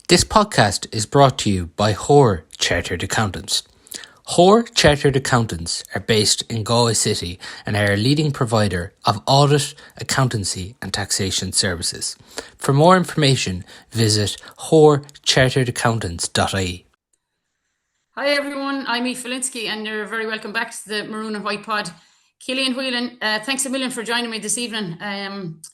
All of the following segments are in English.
This podcast is brought to you by Hoare Chartered Accountants. Hoare Chartered Accountants are based in Galway City and are a leading provider of audit, accountancy and taxation services. For more information, visit hoarecharteredaccountants.ie. Hi everyone, I'm Aoife Lynskey and you're very welcome back to the Maroon and White Pod. Killian Whelan, thanks a million for joining me this evening.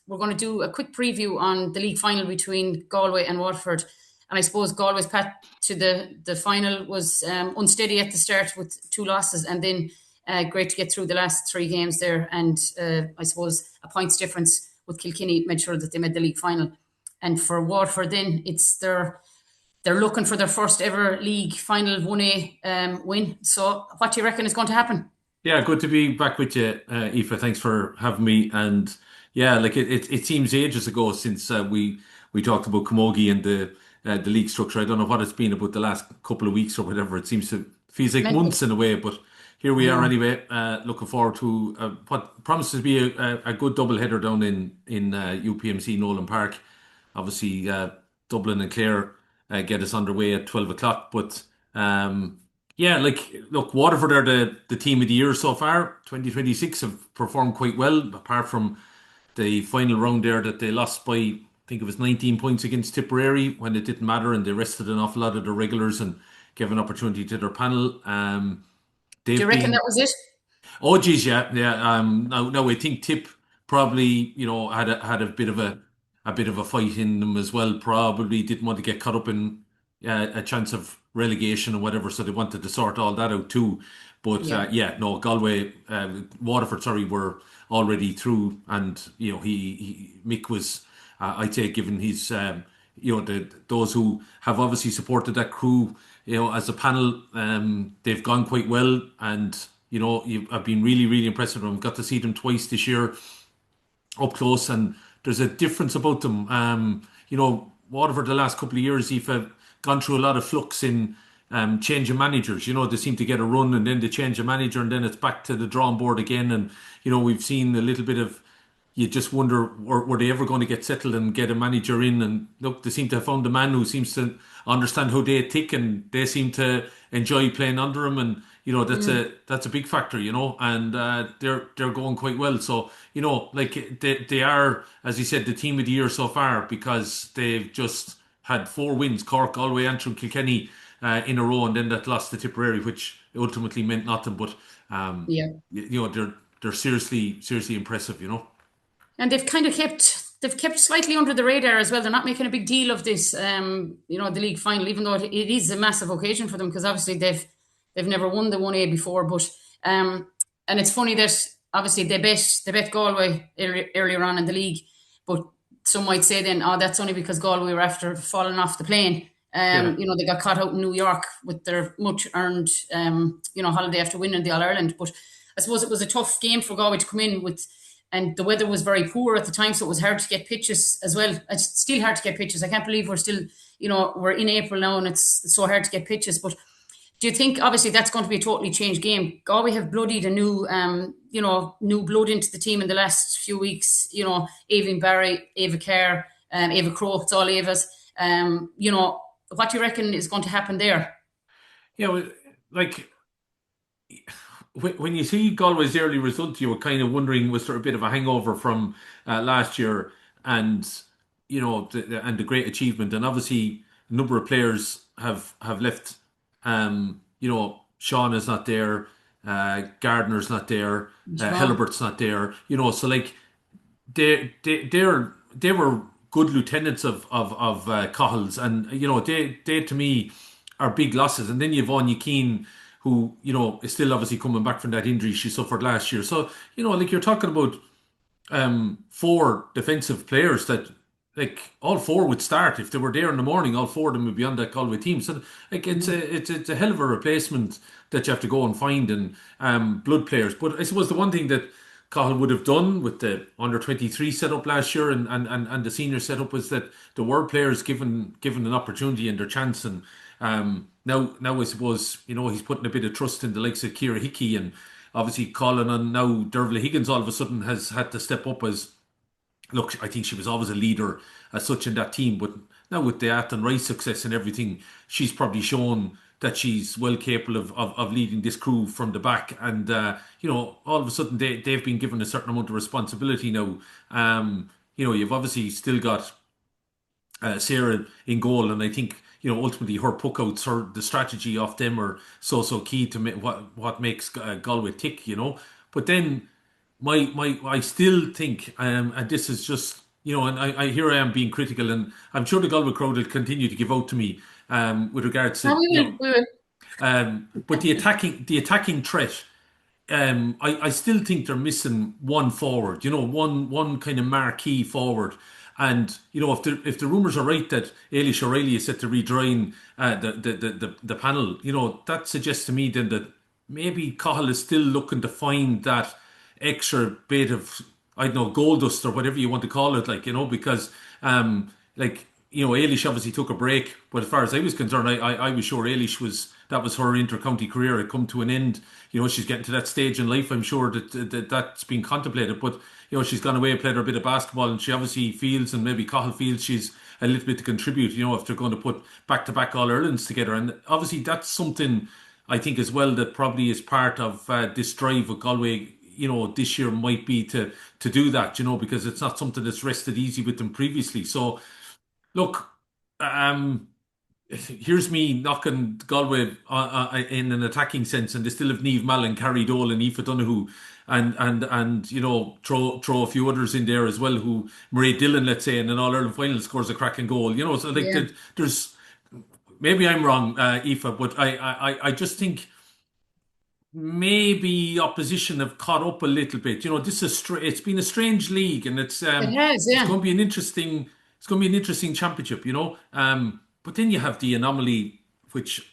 We're going to do a quick preview on the league final between Galway and Waterford. And I suppose Galway's path to the final was unsteady at the start with 2 losses, and then great to get through the last 3 games there. And I suppose a points difference with Kilkenny made sure that they made the league final. And for Waterford, then they're looking for their first ever league final 1A win. So what do you reckon is going to happen? Yeah, good to be back with you, Aoife. Thanks for having me. And yeah, like it seems ages ago since we talked about Camogie and the league structure. I don't know what it's been about the last couple of weeks or whatever. It feels like months in a way, but here we are anyway. Looking forward to what promises to be a good double header down in UPMC Nolan Park. Obviously, Dublin and Clare get us underway at 12 o'clock. But look, Waterford are the team of the year so far. 2026 have performed quite well, apart from the final round there that they lost by, I think it was 19 points against Tipperary when it didn't matter, and they rested an awful lot of their regulars and gave an opportunity to their panel. Do you reckon that was it? Oh, geez, yeah. Now I think Tip probably, had a bit of a fight in them as well. Probably didn't want to get caught up in a chance of relegation or whatever, so they wanted to sort all that out too. But Galway, Waterford, sorry, were already through, and Mick was. I'd say, given his, those who have obviously supported that crew, as a panel, they've gone quite well, and I've been really, really impressed with them. Got to see them twice this year, up close, and there's a difference about them. Waterford the last couple of years, have gone through a lot of flux in changing managers. They seem to get a run, and then they change a manager, and then it's back to the drawing board again. And we've seen a little bit of. You just wonder, were they ever going to get settled and get a manager in? And look, they seem to have found a man who seems to understand how they tick, and they seem to enjoy playing under him. And that's a big factor, And they're going quite well. So they are, as you said, the team of the year so far, because they've just had 4 wins: Cork, Galway, Antrim, Kilkenny in a row, and then that loss to Tipperary, which ultimately meant nothing. But they're seriously impressive, And they've kind of kept slightly under the radar as well. They're not making a big deal of this, the league final, even though it is a massive occasion for them, because obviously they've never won the 1A before. But and it's funny that obviously they bet Galway earlier on in the league, but some might say then, that's only because Galway were after falling off the plane. They got caught out in New York with their much earned holiday after winning the All Ireland. But I suppose it was a tough game for Galway to come in with. And the weather was very poor at the time, so it was hard to get pitches as well. It's still hard to get pitches. I can't believe we're still, we're in April now and it's so hard to get pitches. But do you think, obviously, that's going to be a totally changed game? Galway have bloodied a new blood into the team in the last few weeks. Aoife Barry, Ava Kerr, Ava Crowe, it's all Ava's. What do you reckon is going to happen there? When you see Galway's early result, you were kind of wondering, was there a bit of a hangover from last year, and and the great achievement, and obviously a number of players have left. Sean is not there, Gardner's not there, Helibert's not there. So they were good lieutenants of Cahill's, and they to me are big losses. And then you've Anya Keane, who, is still obviously coming back from that injury she suffered last year. So, you're talking about 4 defensive players that, all 4 would start. If they were there in the morning, all 4 of them would be on that Galway team. So, it's a hell of a replacement that you have to go and find, and blood players. But I suppose the one thing that Cahill would have done with the under-23 setup last year and the senior setup was that there were players given an opportunity and their chance. And now I suppose, he's putting a bit of trust in the likes of Ciara Hickey, and obviously calling on now Dervla Higgins all of a sudden has had to step up as, look, I think she was always a leader as such in that team, but now with the Athen Rice success and everything, she's probably shown that she's well capable of leading this crew from the back. And, all of a sudden they've been given a certain amount of responsibility now. You've obviously still got Sarah in goal, and I think ultimately her puckouts, the strategy of them are so key to what makes Galway tick. But then I still think, and this is just and I here I am being critical, and I'm sure the Galway crowd will continue to give out to me with regards No, to we will. but the attacking threat. I still think they're missing one forward, one kind of marquee forward. And if the rumours are right that Ailish O'Reilly is set to rejoin the panel, that suggests to me then that maybe Cahill is still looking to find that extra bit of, I don't know, gold dust or whatever you want to call it, because Ailish obviously took a break, but as far as I was concerned, I was sure that was her inter-county career had come to an end. She's getting to that stage in life. I'm sure that's been contemplated, but she's gone away, played her bit of basketball, and she obviously feels, and maybe Cahill feels, she's a little bit to contribute. If they're going to put back-to-back All-Irelands together, and obviously that's something I think as well that probably is part of this drive of Galway. This year might be to do that. Because it's not something that's rested easy with them previously. So. Look, here's me knocking Galway in an attacking sense, and they still have Niamh Mallon, Carrie Dolan, Aoife Donoghue, and throw a few others in there as well. Who Mairead Dillon, let's say, in an All Ireland final scores a cracking goal. So Yeah. there's maybe I'm wrong, Aoife, but I just think maybe opposition have caught up a little bit. This is it's been a strange league, and it's It has, it's yeah. going to be an interesting championship. But then you have the anomaly, which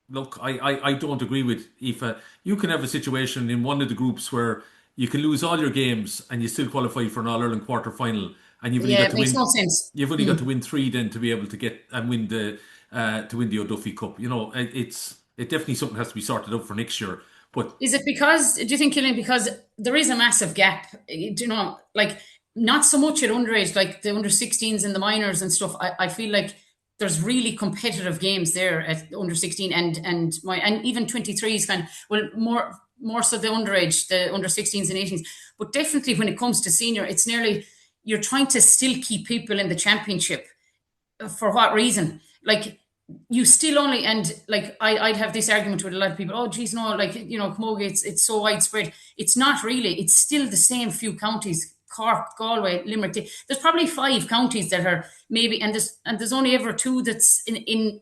look, I don't agree with Aoife. You can have a situation in one of the groups where you can lose all your games and you still qualify for an All Ireland quarter final, and you've only Yeah, got it to makes win. no sense. You've only got to win three then to be able to get and win the O'Duffy Cup. It definitely something has to be sorted out for next year. But Is it because, do you think, Killian, because there is a massive gap, not so much at underage, like the under 16s and the minors and stuff. I feel like there's really competitive games there at under 16 and even 23s more so the underage, the under 16s and 18s. But definitely when it comes to senior, it's nearly, you're trying to still keep people in the championship. For what reason? Like, you still only, and like I'd have this argument with a lot of people. Oh, geez, no, Camogie, it's so widespread. It's not really. It's still the same few counties: Cork, Galway, Limerick. There's probably 5 counties that are maybe, and there's only ever 2 that's in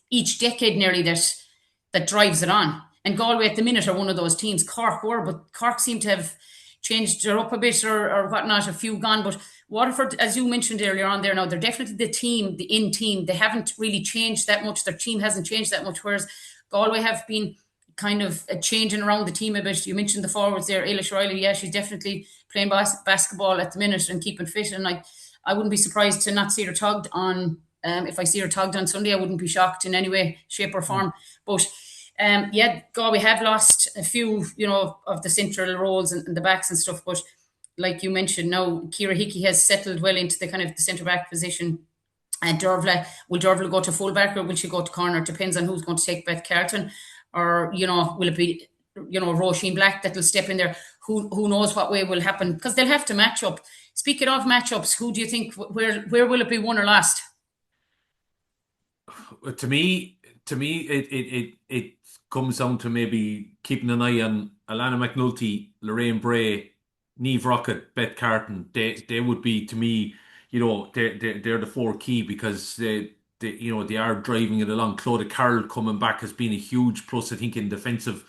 each decade nearly that drives it on. And Galway at the minute are one of those teams. Cork were, but Cork seem to have changed her up a bit or whatnot. A few gone, but Waterford, as you mentioned earlier on there, now they're definitely the team, the in team. They haven't really changed that much. Their team hasn't changed that much, whereas Galway have been kind of changing around the team a bit. You mentioned the forwards there, Ailish Riley. Yeah, she's definitely playing basketball at the minute and keeping fit. And I wouldn't be surprised to not see her togged on. If I see her togged on Sunday, I wouldn't be shocked in any way, shape or form. But Galway have lost a few, of the central roles and the backs and stuff. But like you mentioned, now Ciara Hickey has settled well into the kind of the centre back position. And will Dervla go to full back or will she go to corner? It depends on who's going to take Beth Carlton, or will it be Roisin Black that will step in there? Who knows what way will happen, because they'll have to match up. Speaking of matchups, who do you think, where will it be won or lost? to me, it comes down to maybe keeping an eye on Alana McNulty, Lorraine Bray, Niamh Rockett, Beth Carton. They would be, to me, they're the 4 key, because they are driving it along. Clodagh Carroll coming back has been a huge plus, I think, in defensive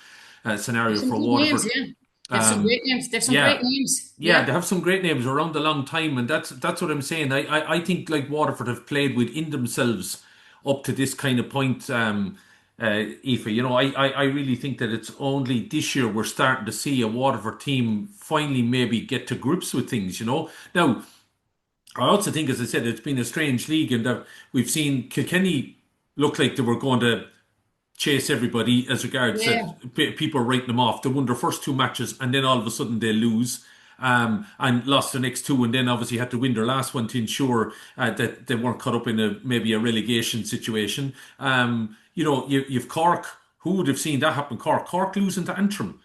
scenario Some for good Waterford. names, yeah. They have some great names. They have some Yeah. great names. Yeah, they have some great names around a long time, and that's what I'm saying. I think like Waterford have played within themselves up to this kind of point, Aoife. I really think that it's only this year we're starting to see a Waterford team finally maybe get to grips with things. Now, I also think, as I said, it's been a strange league, and that we've seen Kilkenny look like they were going to chase everybody as regards Yeah. people writing them off. They won their first 2 matches, and then all of a sudden they lose. and lost their next two, and then obviously had to win their last one to ensure that they weren't caught up in maybe a relegation situation. You've Cork. Who would have seen that happen? Cork losing to Antrim.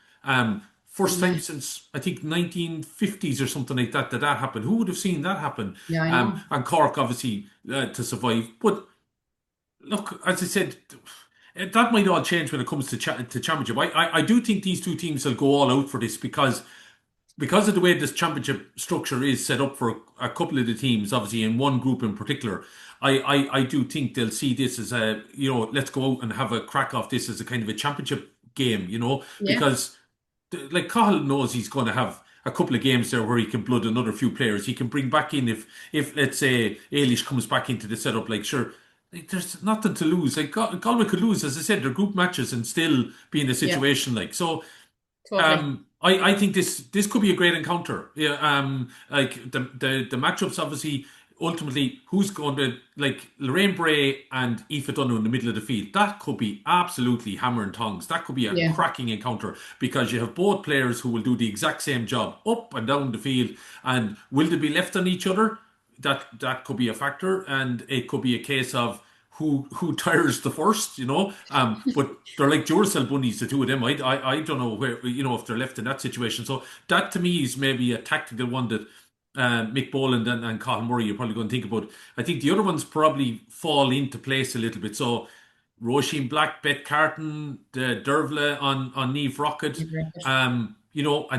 First time since I think 1950s or something like that that happened. Who would have seen that happen? Yeah, I know. And Cork obviously to survive. But look, as I said, that might all change when it comes to championship. I do think these two teams will go all out for this because of the way this championship structure is set up for a couple of the teams, obviously in one group in particular. I do think they'll see this as let's go out and have a crack off this as a kind of a championship game, Yeah. because like Cahill knows he's going to have a couple of games there where he can blood another few players. He can bring back in if let's say Ailish comes back into the setup, like sure, like, there's nothing to lose. Like Galway could lose, as I said, their group matches and still be in a Yeah. situation like so. Totally. I think this could be a great encounter. Yeah. Like the matchups obviously ultimately who's going to like Lorraine Bray and Aoife Dunno in the middle of the field. That could be absolutely hammer and tongs. That could be a Yeah. cracking encounter because you have both players who will do the exact same job up and down the field. And will they be left on each other? That could be a factor, and it could be a case of who tires the first, But they're like Duracell bunnies, the two of them. I don't know where if they're left in that situation. So that to me is maybe a tactical one that Mick Boland and Colin Murray you're probably going to think about. I think the other ones probably fall into place a little bit. So Roisin Black, Beth Carton, Dervla on Neve Rocket. And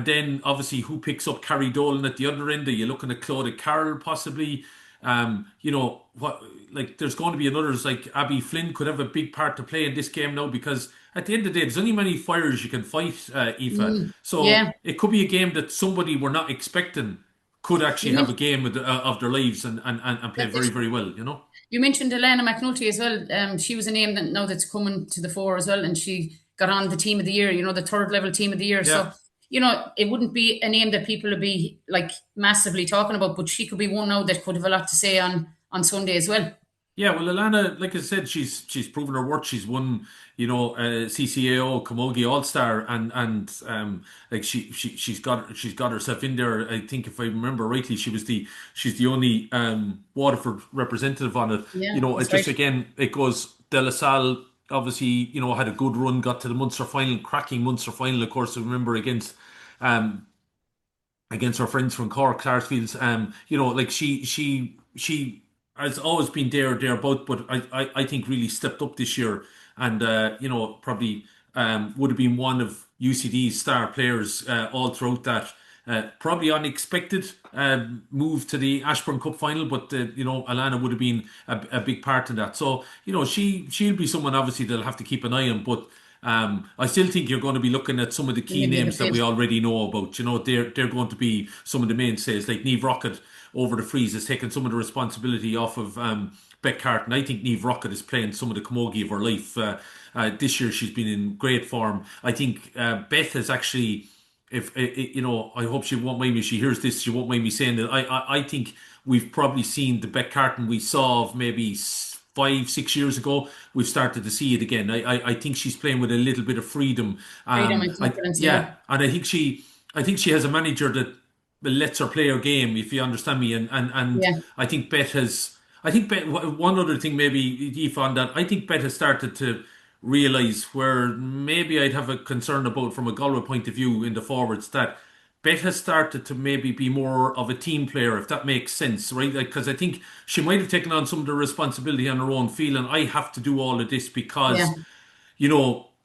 then obviously who picks up Carrie Dolan at the other end? Are you looking at Claudia Carroll possibly? What like there's going to be others like Abby Flynn could have a big part to play in this game now because at the end of the day there's only many fires you can fight, Aoife. So Yeah. it could be a game that somebody we're not expecting could actually You have a men- game of their lives and play That's very, it. very well, You mentioned Elena McNulty as well. She was a name that now that's coming to the fore as well, and she got on the team of the year. The third level team of the year. Yeah. So it wouldn't be a name that people would be like massively talking about, but she could be one now that could have a lot to say on Sunday as well. Yeah, well, Alana, like I said, she's proven her worth. She's won, CCAO Camogie All Star, and like she's got herself in there. I think if I remember rightly, she's the only Waterford representative on it. Yeah, It's that's just right. again it goes De La Salle. Obviously, had a good run, got to the Munster final, cracking Munster final. Of course, I remember um against our friends from Cork, Sarsfields. Like she has always been thereabout, but I think really stepped up this year, and probably would have been one of UCD's star players all throughout that. Probably unexpected move to the Ashburn Cup final, but Alana would have been a big part in that. So she'll be someone obviously they'll have to keep an eye on, but. I still think you're going to be looking at some of the In key the middle of names the that we field. already know about. They're going to be some of the mainstays, like Neve Rocket over the freeze has taken some of the responsibility off of Beck Carton. I think Neve Rocket is playing some of the camogie of her life. This year she's been in great form. I think Beth has actually, if I hope she won't mind me. If she hears this, she won't mind me saying that. I think we've probably seen the Beck Carton we saw of maybe 5, 6 years ago. We've started to see it again. I think she's playing with a little bit of freedom. Freedom and confidence, yeah. Yeah, and I think she has a manager that lets her play her game, if you understand me. And Yeah. I think Bet has. I think Bet. One other thing, maybe Eve on that. I think Bet has started to realise where maybe I'd have a concern about from a Galway point of view in the forwards that. Bet has started to maybe be more of a team player, if that makes sense, right? Because I think she might have taken on some of the responsibility on her own, feeling I have to do all of this Yeah. because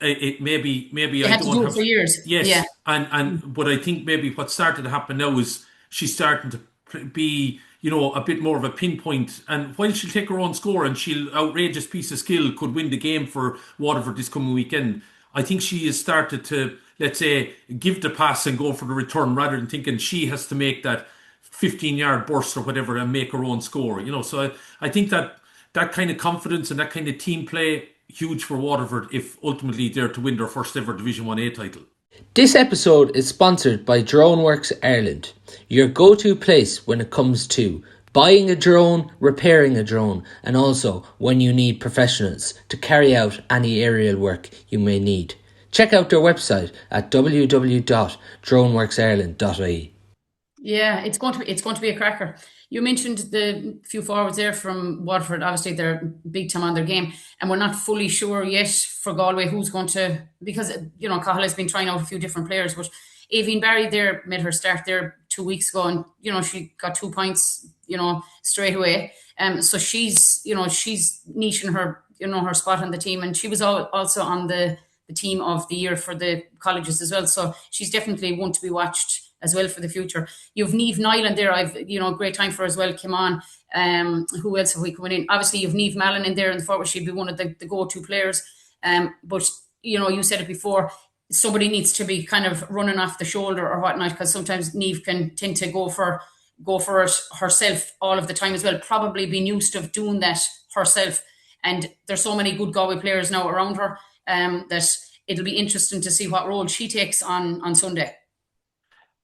it maybe They I had to don't do it have for years. Yeah. yes and but I think maybe what started to happen now is she's starting to be a bit more of a pinpoint, and while she'll take her own score and she'll outrageous piece of skill could win the game for Waterford this coming weekend. I think she has started to, let's say, give the pass and go for the return rather than thinking she has to make that 15-yard burst or whatever and make her own score. So I think that kind of confidence and that kind of team play huge for Waterford if ultimately they're to win their first ever Division 1A title. This episode is sponsored by DroneWorks Ireland, your go-to place when it comes to buying a drone, repairing a drone, and also when you need professionals to carry out any aerial work you may need. Check out their website at www.droneworksireland.ie. Yeah, it's going to be a cracker. You mentioned the few forwards there from Waterford. Obviously, they're big time on their game, and we're not fully sure yet for Galway who's going to, because Cahill has been trying out a few different players. But Aoife Barry there made her start there 2 weeks ago, and she got 2 points straight away. So she's niching her spot on the team, and she was also on the team of the year for the colleges as well. So she's definitely one to be watched as well for the future. You've Neve Nyland there. I've great time for her as well. Came on. Who else have we coming in? Obviously, you've Neve Mallon in there in the forward. She'd be one of the go-to players. But you said it before. Somebody needs to be kind of running off the shoulder or whatnot, because sometimes Neve can tend to go for it herself all of the time as well. Probably been used to doing that herself. And there's so many good Galway players now around her that it'll be interesting to see what role she takes on Sunday.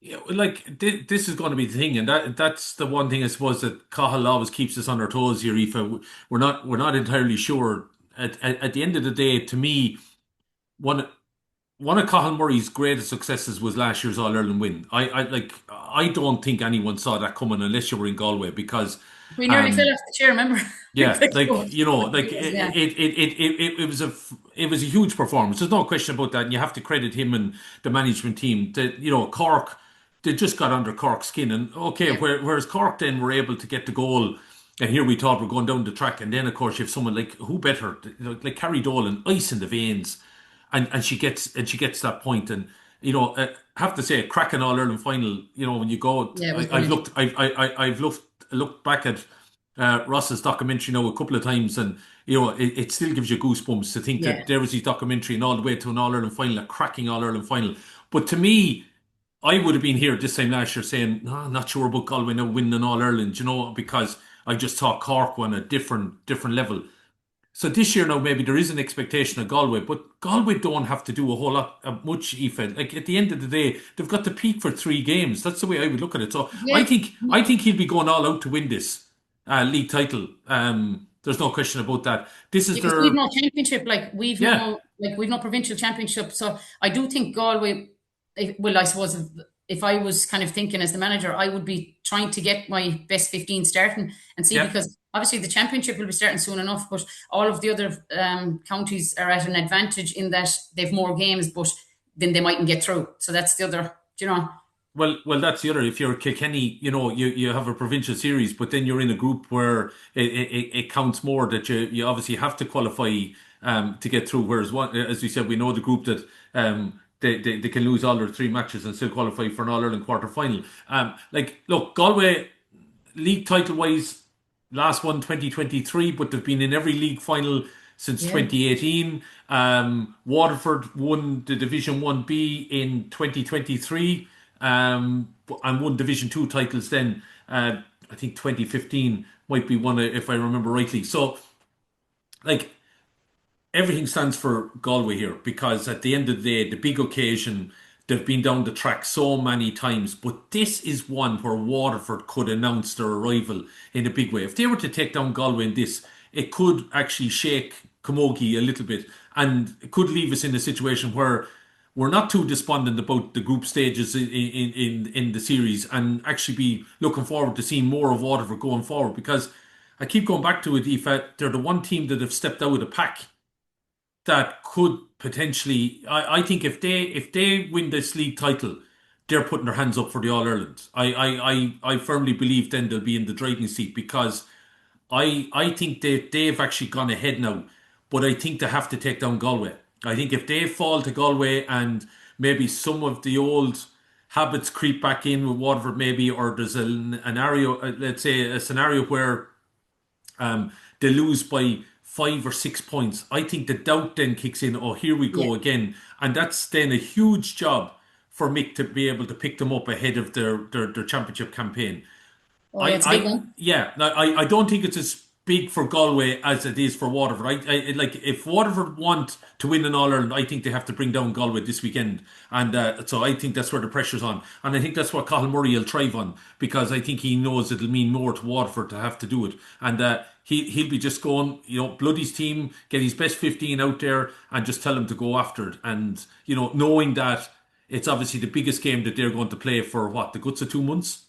Yeah, like this is going to be the thing, and that's the one thing I suppose that Cahill always keeps us on our toes here, Aoife. We're not entirely sure. At the end of the day, to me, one one of Cathal Murray's greatest successes was last year's All Ireland win. I don't think anyone saw that coming unless you were in Galway because We nearly fell um off the chair, remember? yeah, Yeah, it was a huge performance. There's no question about that, and you have to credit him and the management team. That Cork, they just got under Cork's skin, and okay, yeah, whereas Cork then were able to get the goal, and here we thought we're going down the track, and then of course you have someone like who better, like Carrie Dolan, ice in the veins, and she gets that point, and have to say, a cracking All Ireland final. When you go, yeah, it was I've brilliant. looked, I've looked back at Ross's documentary now a couple of times, and it still gives you goosebumps to think Yeah, that there was his documentary and all the way to an All Ireland final, a cracking All Ireland final. But to me, I would have been here this time last year saying, no, I'm not sure about Galway now winning an All Ireland, because I just thought Cork won a different level. So this year now, maybe there is an expectation of Galway, but Galway don't have to do a whole lot much, Aoife. Like at the end of the day, they've got to peak for 3 games. That's the way I would look at it. So I yeah. think I think he'll be going all out to win this league title. There's no question about that. This is Because we've their no championship, yeah. we've no provincial championship. So I do think Galway. Well, I suppose if I was kind of thinking as the manager, I would be trying to get my best 15 starting and see, Yeah. because obviously the championship will be starting soon enough, but all of the other counties are at an advantage in that they've more games, but then they mightn't get through. So that's the other, Well, that's the other. If you're Kilkenny, you have a provincial series, but then you're in a group where it counts more that you obviously have to qualify to get through. Whereas, as we said, we know the group that they can lose all their 3 matches and still qualify for an All Ireland quarter final. Look, Galway league title wise, last one 2023, but they've been in every league final since yeah. 2018. Waterford won the Division 1B in 2023, and won Division 2 titles then. I think 2015 might be one, if I remember rightly. So, like, everything stands for Galway here because at the end of the day, the big occasion, they've been down the track so many times, but this is one where Waterford could announce their arrival in a big way. If they were to take down Galway in this, it could actually shake Camogie a little bit, and it could leave us in a situation where we're not too despondent about the group stages in the series, and actually be looking forward to seeing more of Waterford going forward, because I keep going back to it, Aoife, they're the one team that have stepped out of the pack that could potentially. I think if they win this league title, they're putting their hands up for the All Ireland. I firmly believe then they'll be in the driving seat, because I think they've actually gone ahead now, but I think they have to take down Galway. I think if they fall to Galway and maybe some of the old habits creep back in with Waterford, maybe, or there's an scenario, let's say a scenario where they lose by 5 or 6 points. I think the doubt then kicks in. Oh, here we Yeah. go again, and that's then a huge job for Mick to be able to pick them up ahead of their championship campaign. Oh, yeah, I, it's a big I, one. yeah, I don't think it's as big for Galway as it is for Waterford. Like, if Waterford want to win an All Ireland, I think they have to bring down Galway this weekend, and so I think that's where the pressure's on, and I think that's what Cathal Murray will thrive on, because I think he knows it'll mean more to Waterford to have to do it, and he'll be just going, blood his team, get his best 15 out there, and just tell them to go after it, and knowing that it's obviously the biggest game that they're going to play for, what, the guts of 2 months.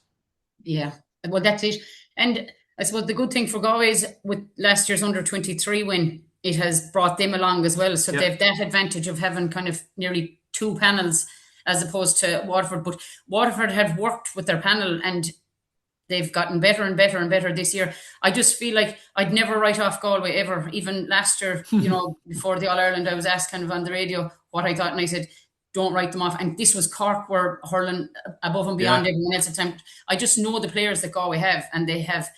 Yeah, well, that's it. And I suppose the good thing for Galway is with last year's under-23 win, it has brought them along as well. So Yeah. they've that advantage of having kind of nearly two panels as opposed to Waterford. But Waterford have worked with their panel and they've gotten better and better and better this year. I just feel like I'd never write off Galway ever. Even last year, before the All Ireland, I was asked kind of on the radio what I thought, and I said, don't write them off. And this was Cork were hurling above and beyond Yeah. everyone else's attempt. I just know the players that Galway have, and they have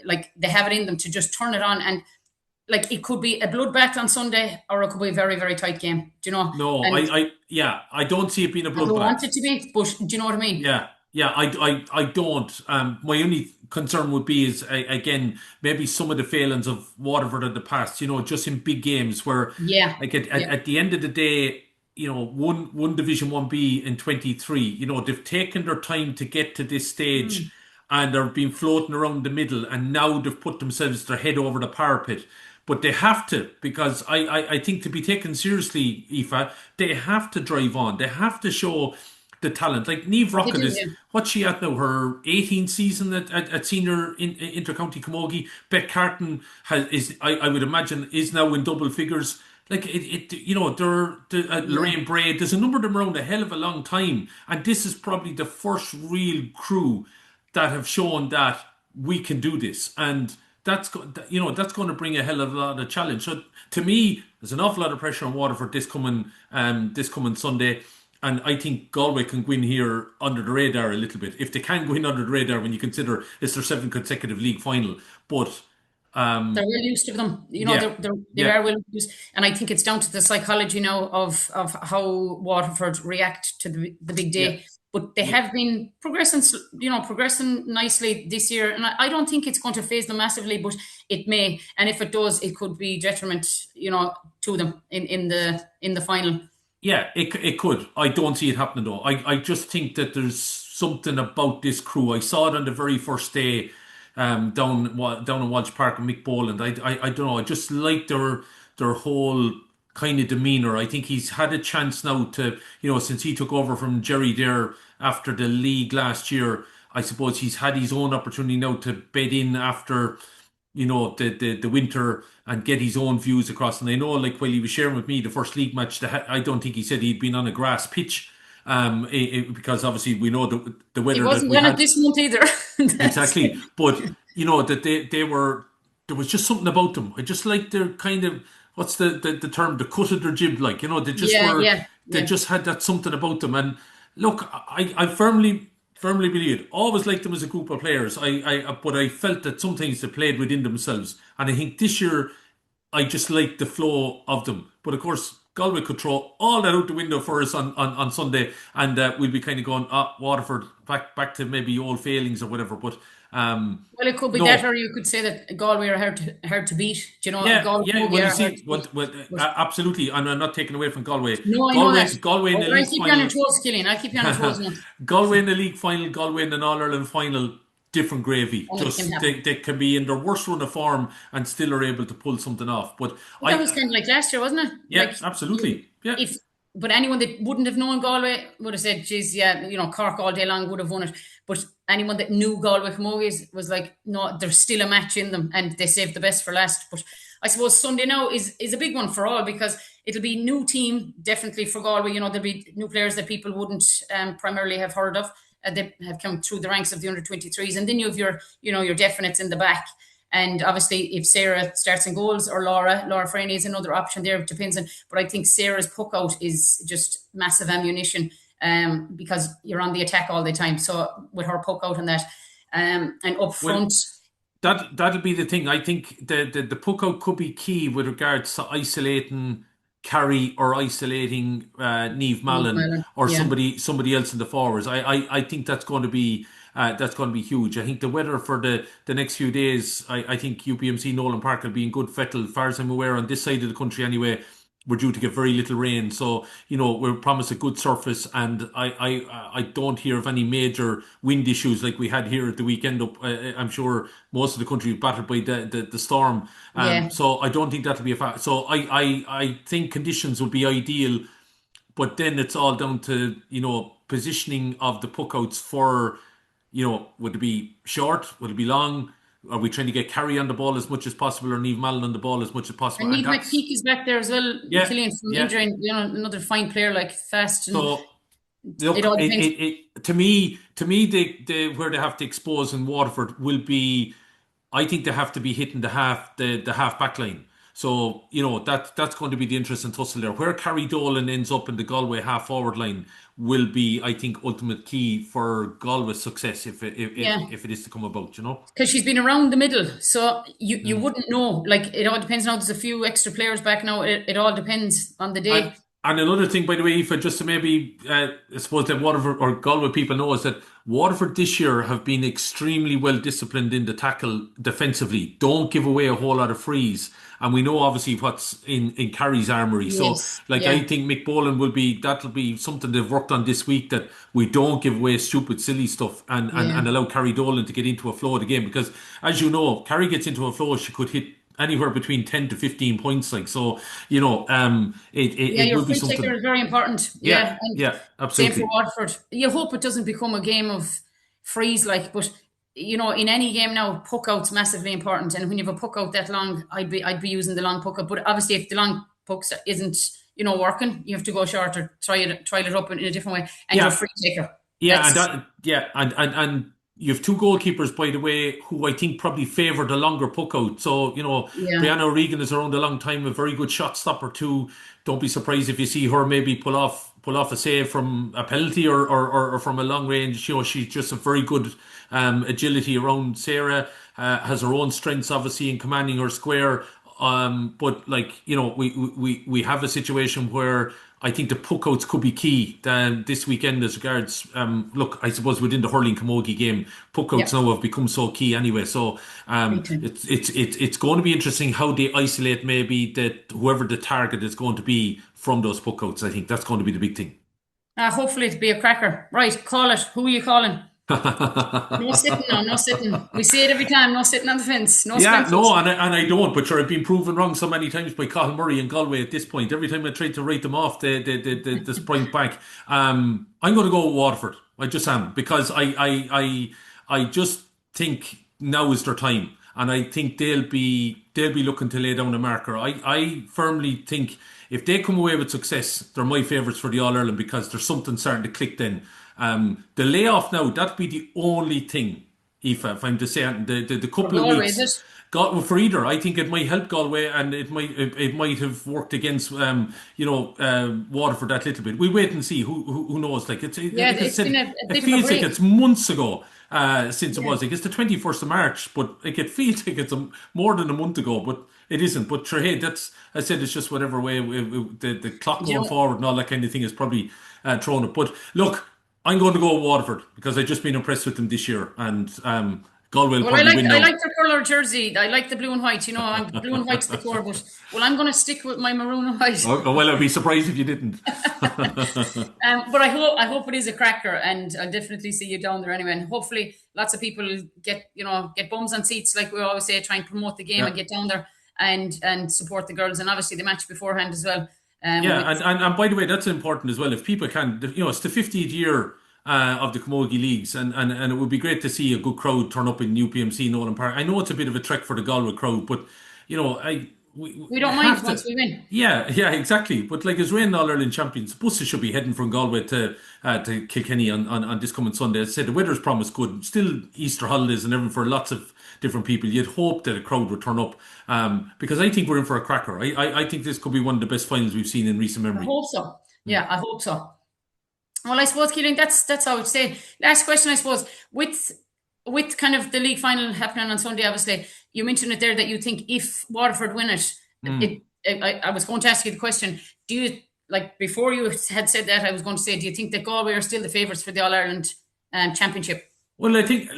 it in them to just turn it on. And like it could be a bloodbath on Sunday, or it could be a very, very tight game. Do you know? No, And I don't see it being a I don't want bloodbath. it to be, but do you know what I mean? Yeah, I don't. My only concern would be is again maybe some of the failings of Waterford in the past. Just in big games where, Yeah, like at, at, yeah. at the end of the day, one Division 1B in 23. They've taken their time to get to this stage, and they've been floating around the middle, and now they've put themselves their head over the parapet. But they have to, because I think to be taken seriously, Aoife, they have to drive on. They have to show the talent. Like Niamh They Rocket do, is, yeah. what's she at now? Her 18th season at senior intercounty Camogie. Beck Carton I would imagine, is now in double figures. Like Lorraine Bray, there's a number of them around a hell of a long time, and this is probably the first real crew that have shown that we can do this, and that's going to bring a hell of a lot of challenge. So to me, there's an awful lot of pressure on Waterford this coming Sunday, and I think Galway can go in here under the radar a little bit, if they can go in under the radar when you consider it's their seventh consecutive league final. But They're well used to them. yeah, They yeah, are well used, and I think it's down to the psychology now of how Waterford react to the big yeah, day. But they yeah. have been progressing, progressing nicely this year, and I don't think it's going to phase them massively, but it may. And if it does, it could be detriment, to them in the final. Yeah, it could. I don't see it happening though. I just think that there's something about this crew. I saw it on the very first day, down in Walsh Park and Mick Boland. I don't know. I just like their whole kind of demeanour. I think he's had a chance now to, since he took over from Jerry there after the league last year. I suppose he's had his own opportunity now to bed in after the winter, and get his own views across. And I know, like, while he was sharing with me the first league match, I don't think he said he'd been on a grass pitch, because obviously we know the He weather that wasn't we on it had. this month either. That's Exactly, but that they were, there was just something about them. I just like their kind of, what's the term, the cut of their jib, like, they just yeah, were, yeah, they yeah. just had that something about them. And look, I firmly believe it. Always liked them as a group of players. But I felt that sometimes they played within themselves, and I think this year I just like the flow of them. But of course, Galway could throw all that out the window for us on Sunday, and we'll be kind of going, Waterford, back to maybe old failings or whatever. But Well, it could be that, no, or you could say that Galway are hard to beat. yeah, Galway yeah. Well, Camogie you are hard see, to beat. But absolutely, and I'm not taking away from Galway. no, I know that. Galway in the I'll league keep you on your final. toes, Killian. I'll keep you on your toes now. Galway in the league final, Galway in an All Ireland final, different gravy. And it can Just happen. they can be in their worst run of form and still are able to pull something off. But But that was kind of like last year, wasn't it? yeah, Like you, absolutely, yeah, if but anyone that wouldn't have known Galway would have said, "Geez, yeah, Cork all day long would have won it." But anyone that knew Galway Camogies was like, "No, there's still a match in them," and they saved the best for last. But I suppose Sunday now is a big one for all because it'll be new team definitely for Galway. There'll be new players that people wouldn't primarily have heard of. They have come through the ranks of the under-23s, and then you have your definites in the back. And obviously, if Sarah starts in goals or Laura Franey is another option there. It depends on, but I think Sarah's puck out is just massive ammunition because you're on the attack all the time. So with her puck out and that, and up well, front, that'll be the thing. I think the puck out could be key with regards to isolating Carrie or isolating Niamh Mallon or yeah, somebody else in the forwards. I think that's going to be huge. I think the weather for the next few days, I think UPMC Nolan Park will be in good fettle. As far as I'm aware, on this side of the country anyway, we're due to get very little rain. So, we're promised a good surface, and I don't hear of any major wind issues like we had here at the weekend. I'm sure most of the country was battered by the storm. yeah. So I don't think that'll be a fact. So I think conditions will be ideal, but then it's all down to, positioning of the puckouts for, would it be short? Would it be long? Are we trying to get Carey on the ball as much as possible, or Niamh Mallon on the ball as much as possible? And And Niamh that's McPeak is back there as well, yeah, Killian, from yeah. injury, and, another fine player, like fast, and So it look, all depends. to me, the where they have to expose in Waterford will be, I think they have to be hitting the half back line. So that's going to be the interesting tussle there. Where Carrie Dolan ends up in the Galway half forward line will be, I think, ultimate key for Galway's success Yeah, if it is to come about. because she's been around the middle, so you Mm. wouldn't know. Like, it all depends now. There's a few extra players back now. It all depends on the And, day. and another thing, by the way, Aoife, just to maybe, I suppose that Waterford or Galway people know is that Waterford this year have been extremely well disciplined in the tackle defensively. Don't give away a whole lot of frees. And we know obviously what's in Kerry's armoury. So, Yes, like, I yeah, think Mick Boland that'll be something they've worked on this week, that we don't give away stupid, silly stuff yeah, and allow Carrie Dolan to get into a flow of the game. Because, as you know, Carrie gets into a flow, she could hit anywhere between 10 to 15 points. Like, so, yeah. it Your will be free taker something. is very important. Yeah, Yeah, and yeah, same for absolutely. Waterford. You hope it doesn't become a game of freeze, like, but in any game now, puck out's massively important. And when you have a puck out that long, I'd be using the long puck out. But obviously, if the long puck isn't working, you have to go short, or try it up in a different way. And your Yeah, free taker, yeah, that's and you have two goalkeepers, by the way, who I think probably favour the longer puck out. So, yeah, Brianna O'Regan is around a long time, a very good shot stopper too. Don't be surprised if you see her maybe pull off a save from a penalty or from a long range. She's just a very good agility around Sarah. Has her own strengths, obviously, in commanding her square. But like, we have a situation where I think the puckouts could be key this weekend as regards. Look, I suppose within the hurling camogie game, puckouts yeah, now have become so key anyway. So big time. it's going to be interesting how they isolate maybe that whoever the target is going to be from those puckouts. I think that's going to be the big thing. Hopefully it'll be a cracker. Right, call it. Who are you calling? No sitting now, no sitting. We say it every time, no sitting on the fence, no Yeah, spences. no, and I don't, but sure, I've been proven wrong so many times by Cathal Murray and Galway at this point. Every time I tried to write them off, the sprint back. I'm going to go with Waterford. I just am, because I just think now is their time, and I think they'll be looking to lay down a marker. I firmly think if they come away with success, they're my favourites for the All Ireland, because there's something starting to click then. The layoff now, that'd be the only thing, Aoife, if I'm to say it, the For couple of Galway, is weeks. it? For either, I think it might help Galway, and it might have worked against Waterford that little bit. We wait and see. Who knows? Like, Yeah, like I it's been said, a it bit of a feels like break. it's months ago since it Yeah. was. Like, it's the 21st of March, but like it feels like it's more than a month ago, but it isn't. But sure, hey, I said it's just whatever way the clock Do you going know, forward and all that kind of thing is probably thrown it. But look, I'm going to go with Waterford because I've just been impressed with them this year, and Galway will well, I probably like win I now. like the colour jersey. I like the blue and white. Blue and white's the core, but well, I'm going to stick with my maroon and white. Well, I'd be surprised if you didn't. But I hope it is a cracker, and I'll definitely see you down there anyway. And hopefully, lots of people get bums on seats, like we always say, try and promote the game and Yeah. get down there and support the girls, and obviously the match beforehand as well. Yeah, With and by the way, that's important as well. If people can, it's the 50th year of the Camogie Leagues, and it would be great to see a good crowd turn up in New PMC Nolan Park. I know it's a bit of a trek for the Galway crowd, but we we don't mind have once to. we win. Yeah, yeah, exactly. But like as Rain All Ireland champions, buses should be heading from Galway to Kilkenny on this coming Sunday. As I said, the weather's promised good. Still Easter holidays and everything for lots of different people. You'd hope that a crowd would turn up, because I think we're in for a cracker. I think this could be one of the best finals we've seen in recent I memory. hope so. Yeah, I hope so. Well, I suppose, Keelan, that's how I would say. Last question, I suppose, with kind of the league final happening on Sunday. Obviously, you mentioned it there that you think if Waterford win it, Mm. I was going to ask you the question. Do you, like, before you had said that, I was going to say, do you think that Galway are still the favourites for the All Ireland Championship? Well, I think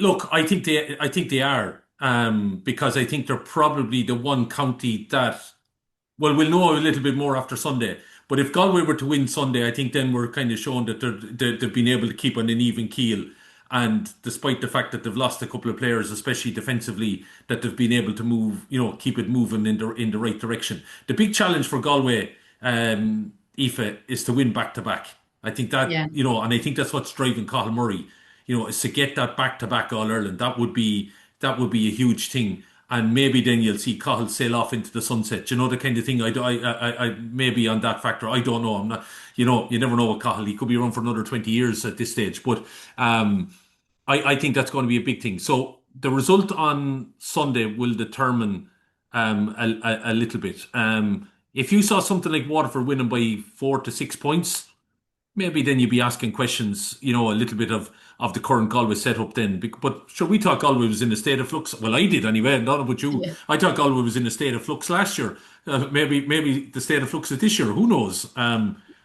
they are, because I think they're probably the one county that, well, we'll know a little bit more after Sunday. But if Galway were to win Sunday, I think then we're kind of showing that they've been able to keep on an even keel. And despite the fact that they've lost a couple of players, especially defensively, that they've been able to move, keep it moving in the right direction. The big challenge for Galway, Aoife, is to win back to back. I think that, Yeah, and I think that's what's driving Cathal Murray. is to get that back-to-back All-Ireland. That would be a huge thing. And maybe then you'll see Cahill sail off into the sunset. You know, the kind of thing. I maybe on that factor. I don't know. I'm not. You never know with Cahill. He could be around for another 20 years at this stage. But I think that's going to be a big thing. So the result on Sunday will determine a little bit. If you saw something like Waterford winning by 4 to 6 points, maybe then you'd be asking questions, a little bit of the current Galway setup then. But sure, we thought Galway was in a state of flux. Well, I did anyway, I don't know about you. Yeah. I thought Galway was in a state of flux last year. Maybe the state of flux is this year. Who knows?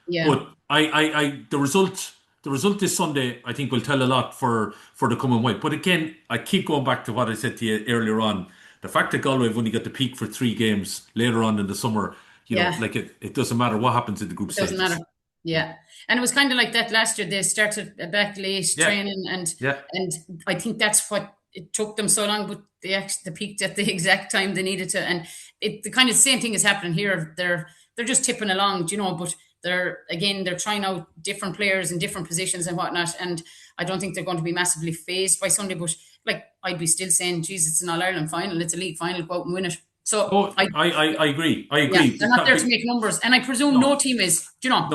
Yeah. But the result this Sunday, I think, will tell a lot for the coming white. But again, I keep going back to what I said to you earlier on. The fact that Galway have only got the peak for 3 games later on in the summer, Yeah. like it doesn't matter what happens in the group It doesn't stages. matter. Yeah. And it was kind of like that last year. They started back late Yeah, training, and yeah, I think that's what it took them so long, but they peaked at the exact time they needed to. And the kind of same thing is happening here. They're just tipping along, but they're trying out different players in different positions and whatnot. And I don't think they're going to be massively phased by Sunday, but like I'd be still saying, geez, it's an All-Ireland final, it's a league final, go out and win it. So Oh, I agree. I yeah, agree. they're not there to make numbers. And I presume no No, team is, do you know?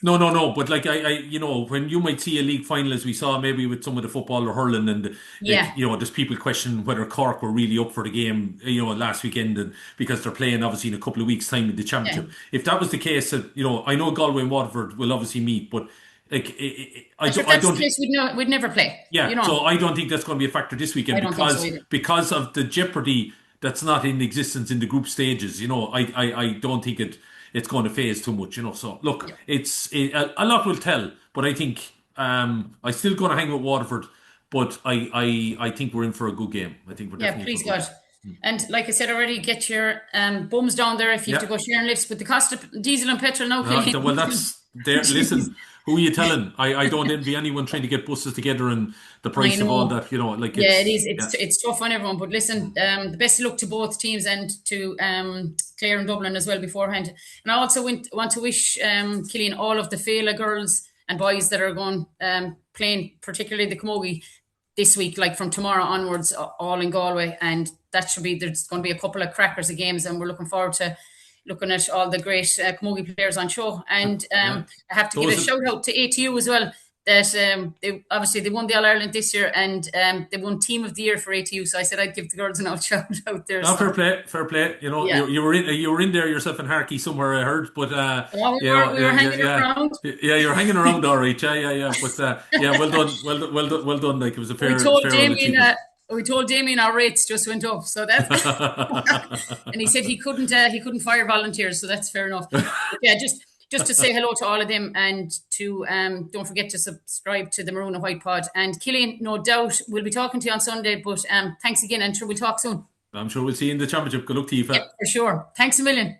no, no. But like when you might see a league final, as we saw maybe with some of the football or hurling, and Yeah. there's people questioning whether Cork were really up for the game, last weekend, and because they're playing obviously in a couple of weeks' time in the Yeah. championship. If that was the case, I know Galway and Waterford will obviously meet, but like But if I that's the don't. case, we'd never play, Yeah, so I don't think that's going to be a factor this I weekend don't think so because either. because of the jeopardy that's not in existence in the group stages. I don't think it's going to phase too much. So look, Yeah. a lot will tell, but I think I still going to hang with Waterford, but I think we're in for a good game. I think we're Yeah, definitely in please for a good God. And like I said already, get your bums down there if you have to game. go sharing lifts. With the cost of diesel and petrol now, Well, Killian. that's there. Jeez. Listen, who are you telling? I don't envy anyone trying to get buses together and the I price of all know. that. Like Yeah, it it's is. yeah. It's tough on everyone. But listen, the best of luck to both teams and to Clare and Dublin as well beforehand. And I also want to wish Killian, all of the Fela girls and boys that are going playing, particularly the Camogie this week, like from tomorrow onwards, all in Galway. And there's going to be a couple of crackers of games, and we're looking forward to looking at all the great Camogie players on show. And Yeah. I have to give a Those shout out to ATU as well. That they won the All Ireland this year, and they won Team of the Year for ATU. So I said I'd give the girls an old shout out there. No, So fair play, fair play. yeah, You were in there yourself in Harkey somewhere, I heard, but well, we were hanging around. yeah, you're hanging around all right, yeah. But yeah, well done, well done. Like it was a We fair, told fair old Damien. achievement. We told Damien our rates just went up, so that's and he said he couldn't fire volunteers, so that's fair enough. But yeah, just to say hello to all of them, and to don't forget to subscribe to the Maroon and White Pod. And Killian, no doubt we'll be talking to you on Sunday, but thanks again, and sure we'll talk soon. I'm sure we'll see you in the championship. Good luck to you, Yep, fella. for sure. Thanks a million.